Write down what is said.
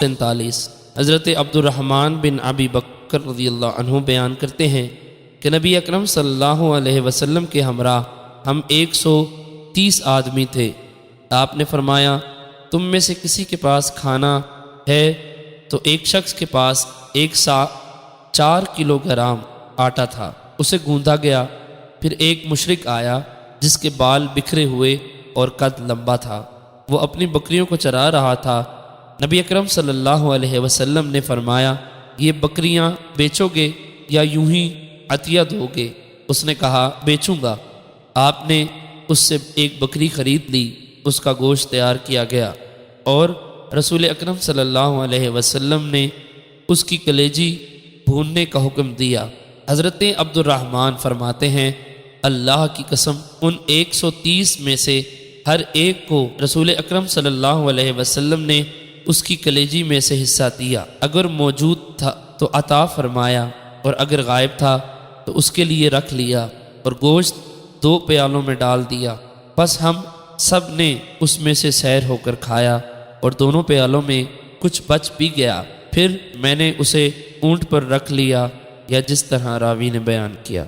47 حضرت عبدالرحمن بن ابی بکر رضی اللہ عنہ بیان کرتے ہیں کہ نبی اکرم صلی اللہ علیہ وسلم کے ہمراہ ہم 130 آدمی تھے۔ آپ نے فرمایا تم میں سے کسی کے پاس کھانا ہے تو ایک شخص کے پاس 4 کلو گرام آٹا تھا، اسے گوندا گیا۔ پھر ایک مشرک آیا جس کے بال بکھرے ہوئے اور قد لمبا تھا، وہ اپنی بکریوں کو چرا رہا تھا۔ نبی اکرم صلی اللہ علیہ وسلم نے فرمایا یہ بکریاں بیچو گے یا یوں ہی عطیہ دو گے؟ اس نے کہا بیچوں گا۔ آپ نے اس سے ایک بکری خرید لی، اس کا گوشت تیار کیا گیا اور رسول اکرم صلی اللہ علیہ وسلم نے اس کی کلیجی بھوننے کا حکم دیا۔ حضرت عبدالرحمن فرماتے ہیں اللہ کی قسم ان 130 میں سے ہر ایک کو رسول اکرم صلی اللہ علیہ وسلم نے اس کی کلیجی میں سے حصہ دیا، اگر موجود تھا تو عطا فرمایا اور اگر غائب تھا تو اس کے لیے رکھ لیا اور گوشت 2 پیالوں میں ڈال دیا۔ بس ہم سب نے اس میں سے سیر ہو کر کھایا اور دونوں پیالوں میں کچھ بچ بھی گیا، پھر میں نے اسے اونٹ پر رکھ لیا یا جس طرح راوی نے بیان کیا۔